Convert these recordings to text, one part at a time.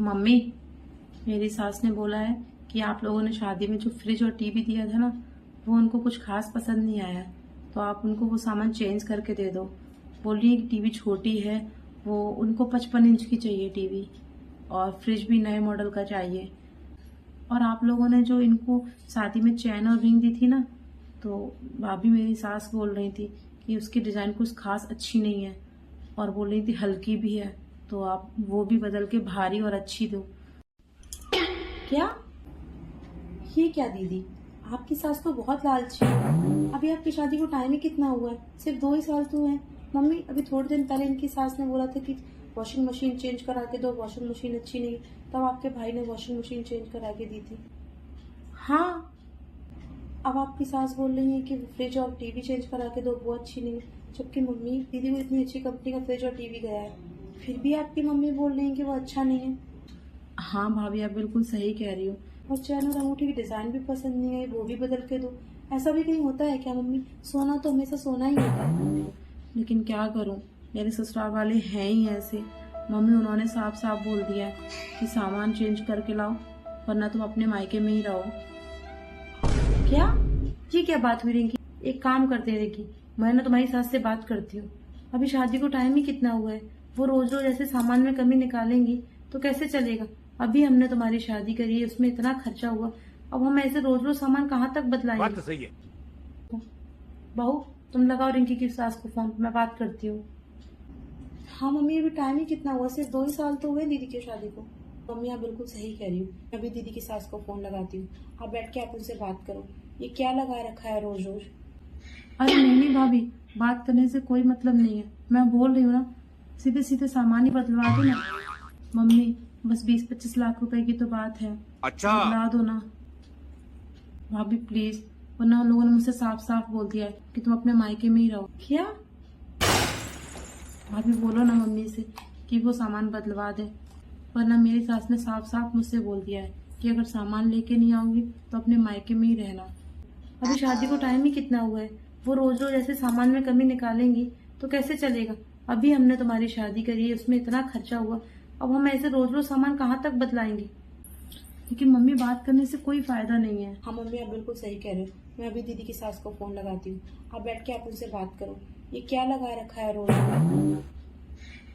Mummy, मेरी सास ने बोला है कि आप लोगों ने शादी में जो फ्रिज और टीवी दिया था ना, वो उनको कुछ खास पसंद नहीं आया, तो आप उनको वो सामान चेंज करके दे दो। बोल रही है कि टीवी छोटी है, वो उनको 55 इंच की चाहिए टीवी, और फ्रिज भी नए मॉडल का चाहिए। और आप लोगों ने जो इनको शादी में चैन और रिंग दी थी ना, तो भाभी मेरी सास बोल रही थी कि उसकी डिज़ाइन कुछ खास अच्छी नहीं है, और बोल रही थी हल्की भी है, तो आप वो भी बदल के भारी और अच्छी दो। क्या? ये क्या दीदी, आपकी सास तो बहुत लालची है। अभी आपकी शादी को टाइम ही कितना हुआ है, सिर्फ 2 ही साल तो हुए हैं। मम्मी, अभी थोड़े दिन पहले इनकी सास ने बोला था कि वॉशिंग मशीन चेंज करा के दो, वॉशिंग मशीन अच्छी नहीं है, तब आपके भाई ने वॉशिंग मशीन चेंज करा के दी थी। हाँ, अब आपकी सास बोल रही है कि फ्रिज और टीवी चेंज करा के दो, वो अच्छी नहीं है, जबकि मम्मी दीदी को इतनी अच्छी कंपनी का फ्रिज और टीवी गया है, फिर भी आपकी मम्मी बोल रही है कि वो अच्छा नहीं है। हाँ भाभी, आप बिल्कुल सही कह रही हो। और चैन और अंगूठी की डिजाइन भी पसंद नहीं आई, वो भी बदल के दो। ऐसा भी कहीं होता है क्या मम्मी? सोना तो हमेशा सोना ही होता है। लेकिन क्या करूं, मेरे ससुराल वाले हैं ही ऐसे। मम्मी, उन्होंने साफ साफ बोल दिया है कि सामान चेंज करके लाओ, वरना तुम अपने मायके में ही रहो। क्या? ये क्या बात हुई रिंकी? एक काम करते रिंकी, मैं ना तुम्हारी सास से बात करती हूँ। अभी शादी को टाइम ही कितना हुआ है, वो रोज रोज ऐसे सामान में कमी निकालेंगी तो कैसे चलेगा? अभी हमने तुम्हारी शादी करी है, उसमें इतना खर्चा हुआ, अब हम ऐसे रोज रोज सामान कहाँ तक बदलाएंगे? बात तो सही है। बहू, तुम लगाओ रिंकी की सास को फोन, मैं बात करती हूँ। हाँ मम्मी, अभी टाइम ही कितना हुआ, सिर्फ 2 ही साल तो हुए दीदी की शादी को। मम्मी, आप बिल्कुल सही कह रही हो, मैं अभी दीदी की सास को फोन लगाती हूँ। आप बैठ के आप उनसे बात करो, ये क्या लगा रखा है रोज रोज? अरे नहीं नहीं भाभी, बात करने से कोई मतलब नहीं है, मैं बोल रही हूँ ना, सीधे सीधे सामान ही बदलवा दो ना। मम्मी, बस 20-25 लाख रुपए की तो बात है, अच्छा। बदला दो ना भाभी प्लीज, वरना उन लोगों ने मुझसे साफ साफ बोल दिया है कि तुम अपने मायके में ही रहो। क्या? भाभी बोलो ना मम्मी से कि वो सामान बदलवा दे, वरना मेरी सास ने साफ साफ मुझसे बोल दिया है कि अगर सामान लेके नहीं आओगी तो अपने मायके में ही रहना। अभी शादी को टाइम ही कितना हुआ है, वो रोज रोज ऐसे सामान में कमी निकालेंगी तो कैसे चलेगा? अभी हमने तुम्हारी शादी करी है, उसमें इतना खर्चा हुआ, अब हम ऐसे रोज रोज सामान कहाँ तक बदलाएंगे? लेकिन मम्मी, बात करने से कोई फायदा नहीं है। हाँ मम्मी, आप बिल्कुल सही कह रहे हो, मैं अभी दीदी की सास को फोन लगाती हूँ। आप बैठ के आप उनसे बात करो, ये क्या लगा रखा है रोज रोज?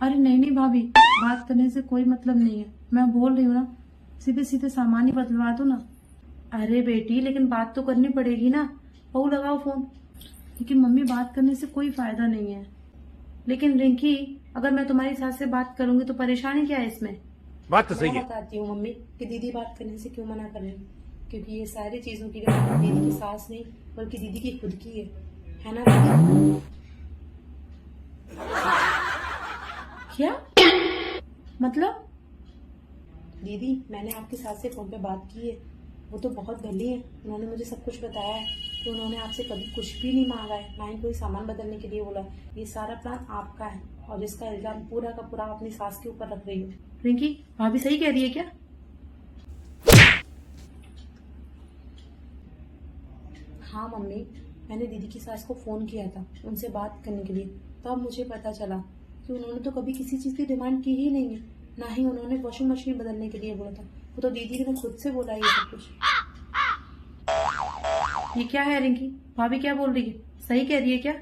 अरे नहीं नहीं भाभी, बात करने से कोई मतलब नहीं है, मैं बोल रही हूँ ना, सीधे सीधे सामान ही बदलवा दो ना। अरे बेटी, लेकिन बात तो करनी पड़ेगी ना। बहू, लगाओ फोन। लेकिन मम्मी, बात करने से कोई फायदा नहीं है। लेकिन रिंकी, अगर मैं तुम्हारी सास से बात करूंगी तो परेशानी क्या है इसमें? बात तो सही मैं है। बताती हूँ मम्मी कि दीदी बात करने से क्यों मना कर रही है, क्योंकि ये सारी चीजों की गलती दीदी की सास नहीं बल्कि दीदी की खुद की है ना दीदी? क्या मतलब? दीदी, मैंने आपकी सास से फोन पे बात की है, वो तो बहुत भली है, उन्होंने मुझे सब कुछ बताया है कि उन्होंने आपसे कभी कुछ भी नहीं मांगा है, ना ही कोई सामान बदलने के लिए बोला। ये सारा प्लान आपका है, और इसका इल्जाम पूरा का पूरा अपनी सास के ऊपर रख रही हो। रिंकी, भाभी सही कह रही है क्या? हाँ मम्मी, मैंने दीदी की सास को फोन किया था उनसे बात करने के लिए, तब मुझे पता चला कि उन्होंने तो कभी किसी चीज की डिमांड की ही नहीं है, ना ही उन्होंने वॉशिंग मशीन बदलने के लिए बोला था, वो तो दीदी ने खुद से बोला ये सब कुछ। ये क्या है रिंकी, भाभी क्या बोल रही है, सही कह रही है क्या?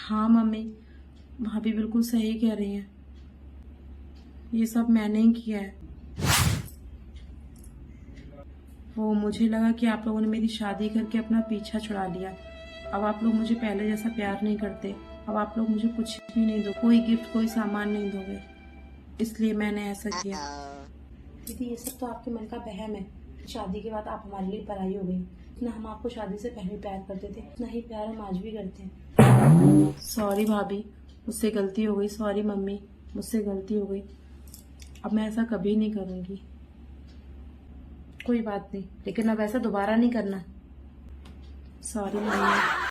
हाँ मम्मी, भाभी बिल्कुल सही कह रही है, ये सब मैंने ही किया है। वो मुझे लगा कि आप लोगों ने मेरी शादी करके अपना पीछा छुड़ा लिया, अब आप लोग मुझे पहले जैसा प्यार नहीं करते, अब आप लोग मुझे कुछ भी नहीं दो, कोई गिफ्ट कोई सामान नहीं दोगे, इसलिए मैंने ऐसा किया। दीदी, ये सब तो आपके मन का वहम है, शादी के बाद आप हमारे लिए पराई हो गई, इतना हम आपको शादी से पहले प्यार करते थे, इतना ही प्यार हम आज भी करते हैं। सॉरी भाभी, मुझसे गलती हो गई, सॉरी मम्मी, मुझसे गलती हो गई, अब मैं ऐसा कभी नहीं करूंगी। कोई बात नहीं, लेकिन अब ऐसा दोबारा नहीं करना। Sorry mummy.